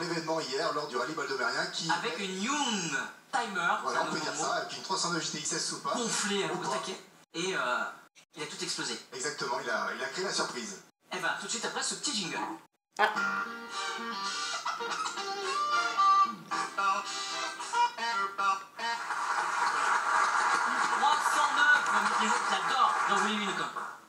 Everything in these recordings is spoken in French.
l'événement hier, lors du rallye Val-de-Mérien, qui... Avec une Young Timer, voilà, on peut dire ça, avec une 309 GTXS Super. Gonflée au taquet. Et il a tout explosé. Exactement, il a créé la surprise. Et ben, tout de suite après ce petit jingle. Ah. J'adore. J'en voulais une comme.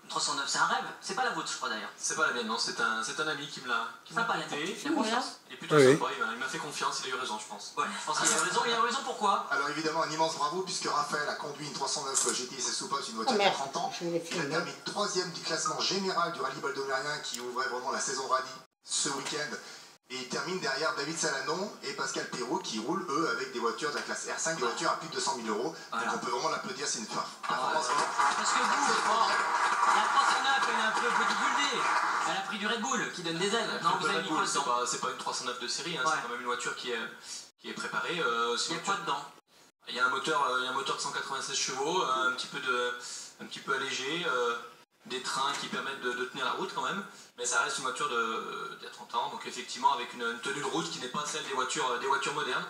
309, c'est un rêve. C'est pas la vôtre, je crois d'ailleurs. C'est pas la mienne, non. C'est un ami qui me l'a prêté. Il a confiance. Il est plutôt sympa. Il m'a fait confiance. Il a eu raison, je pense. Ouais, je pense qu'il a eu raison. Il a eu raison pourquoi? Alors évidemment, un immense bravo, puisque Raphaël a conduit une 309 GTXS Super, une voiture de 30 ans. Il a terminé 3e du classement général du rallye Val-de-Mérien, qui ouvrait vraiment la saison rallye ce week-end. Et il termine derrière David Salanon et Pascal Perrault qui roulent, eux, avec des voitures de la classe R5, des voitures à plus de 200 000 €. Voilà. Donc on peut vraiment l'applaudir, c'est une performance. Parce que vous, la 309, elle est un peu bodybuildée. Elle a pris du Red Bull qui donne des ailes. Non, vous avez mis quoi dedans? C'est pas une 309 de série, hein, c'est quand même une voiture qui est préparée. Il y a quoi dedans? Il y a un moteur de 196 chevaux, un petit peu allégé. Des trains qui permettent de tenir la route quand même, mais ça reste une voiture d'il y a 30 ans, donc effectivement avec une tenue de route qui n'est pas celle des voitures modernes.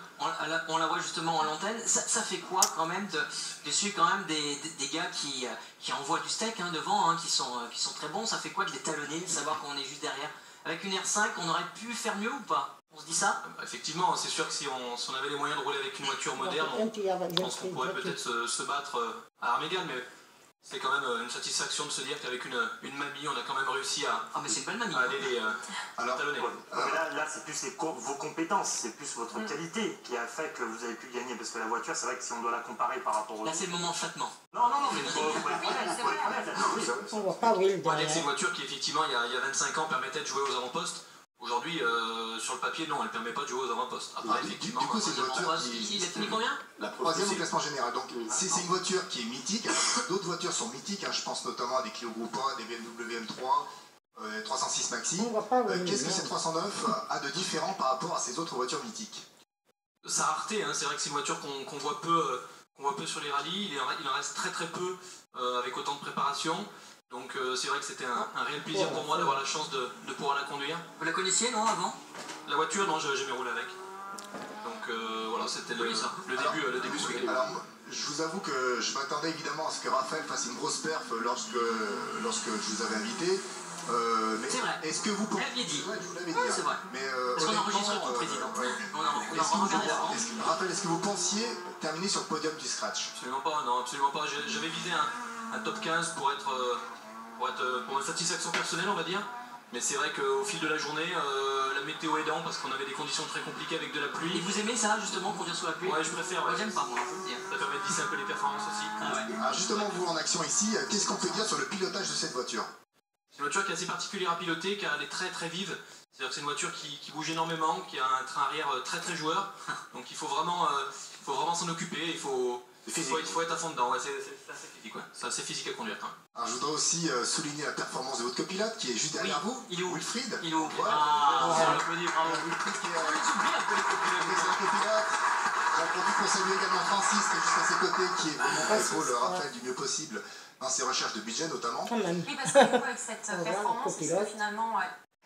On la voit justement en l'antenne. Ça fait quoi quand même de suivre quand même des gars qui envoient du steak devant, qui sont très bons? Ça fait quoi de les talonner, de savoir qu'on est juste derrière? Avec une R5, on aurait pu faire mieux ou pas? On se dit ça? Effectivement, c'est sûr que si on avait les moyens de rouler avec une voiture moderne, je pense qu'on pourrait peut-être se battre à armes égales, mais c'est quand même une satisfaction de se dire qu'avec une mamie, on a quand même réussi à, mais c'est une belle mamie. aller les talonner. Là c'est plus vos compétences, c'est plus votre qualité qui a fait que vous avez pu gagner. Parce que la voiture, c'est vrai que si on doit la comparer par rapport au... Là, c'est le moment flottement. Non, mais il faut être honnête. On voit pas où il est. C'est une voiture qui, effectivement, il y a 25 ans, permettait de jouer aux avant-postes. Aujourd'hui, sur le papier, non, elle ne permet pas de jouer aux avant-postes. Après, effectivement, du coup, c'est une voiture qui... Il a fini combien? La 3e au classement général. Donc, c'est une voiture qui est mythique. D'autres voitures sont mythiques. Je pense notamment à des Clio Groupe 1, des BMW M3, 306 Maxi. Qu'est-ce que cette 309 a de différent par rapport à ces autres voitures mythiques? Sa rareté, c'est vrai que c'est une voiture qu'on voit peu sur les rallyes. Il en reste très peu avec autant de préparation. Donc c'est vrai que c'était un réel plaisir pour moi d'avoir la chance de pouvoir la conduire. Vous la connaissiez, non, avant? La voiture, non, je n'avais jamais roulé avec. Donc voilà, c'était le début ce week-end. Alors, je vous avoue que je m'attendais évidemment à ce que Raphaël fasse une grosse perf lorsque je vous avais invité. C'est vrai. Est-ce que vous pensez... Vous l'aviez dit. Ouais, je vous l'avais dit. C'est vrai. Parce qu'on enregistre avec le président. Raphaël, est-ce que vous pensiez terminer sur le podium du scratch? Absolument pas, non, absolument pas. J'avais visé un top 15 pour une satisfaction personnelle, on va dire. Mais c'est vrai qu'au fil de la journée, la météo aidant, parce qu'on avait des conditions très compliquées avec de la pluie. Et vous aimez ça, justement, conduire sous la pluie? Ouais, je préfère. Moi, j'aime pas, moi, faut le dire. Ça permet de lisser un peu les performances aussi. Alors justement, vous en action ici, qu'est-ce qu'on peut dire sur le pilotage de cette voiture? C'est une voiture qui est assez particulière à piloter, car elle est très vive. C'est-à-dire que c'est une voiture qui bouge énormément, qui a un train arrière très joueur. Donc il faut vraiment s'en occuper, il faut être à fond dedans. Ouais, c'est assez physique, c'est assez physique à conduire quand même. Alors je voudrais aussi souligner la performance de votre copilote qui est juste derrière vous. Il est où? Wilfried. Il est où? On l'applaudit, bravo. Wilfried qui est oublie un peu les copilote. J'en profite pour saluer également Francis qui est juste à ses côtés, qui est vraiment épaule Raphaël du mieux possible dans ses recherches de budget notamment. Oui, parce que du coup, avec cette performance, est-ce que finalement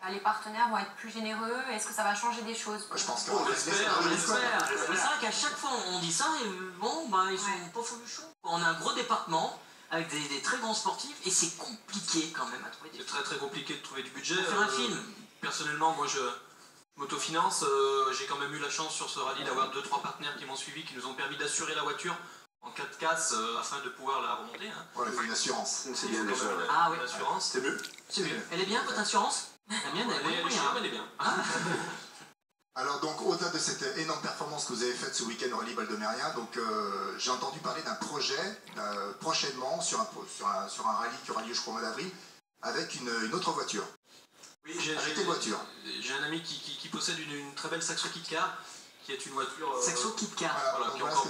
les partenaires vont être plus généreux? Est-ce que ça va changer des choses? Je pense qu'on l'espère. C'est vrai qu'à chaque fois on dit ça et ils sont pas folichons. On a un gros département avec des très grands sportifs et c'est compliqué quand même à trouver des... C'est très compliqué de trouver du budget. Pour faire un film. Personnellement, moi je m'autofinance. J'ai quand même eu la chance sur ce rallye d'avoir 2-3 partenaires qui m'ont suivi, qui nous ont permis d'assurer la voiture en cas de casse afin de pouvoir la remonter. Voilà, il faut une assurance. C'est bien déjà. Ah oui. Une assurance. C'est mieux. C'est mieux. Elle est bien votre assurance? La mienne, elle est bien. Alors donc au-delà de cette énorme performance que vous avez faite ce week-end au rallye Val-de-Mérien, donc j'ai entendu parler d'un projet prochainement sur un rallye qui aura lieu je crois au mois d'avril avec une autre voiture. Oui, avec quelle voiture? J'ai un ami qui possède une très belle Saxo Kit-Car, qui est une voiture Saxo Kit-Car. Voilà, qui est encore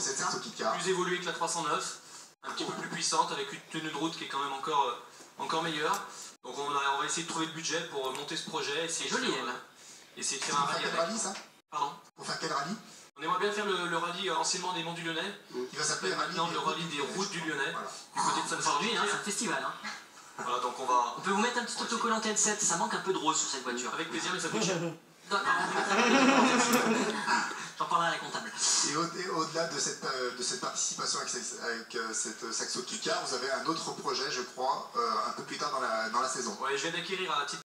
plus évoluée que la 309, un petit peu plus puissante, avec une tenue de route qui est quand même encore meilleure. Donc on va essayer de trouver le budget pour monter ce projet. C'est joli, elle. Essayer de faire un rallye. Quel rallye ça? Pardon? Pour faire quel rallye? On aimerait bien faire le rallye anciennement des Monts du Lyonnais. Il va s'appeler maintenant le rallye des routes du Lyonnais. Du côté de Aujourd'hui, c'est un festival. Voilà, donc on va... On peut vous mettre un petit autocollant T7, ça manque un peu de rose sur cette voiture. Avec plaisir, mais ça coûte cher. Et au-delà de cette participation avec cette Saxo Kika, vous avez un autre projet, je crois, un peu plus tard dans la saison. Oui, je viens d'acquérir à titre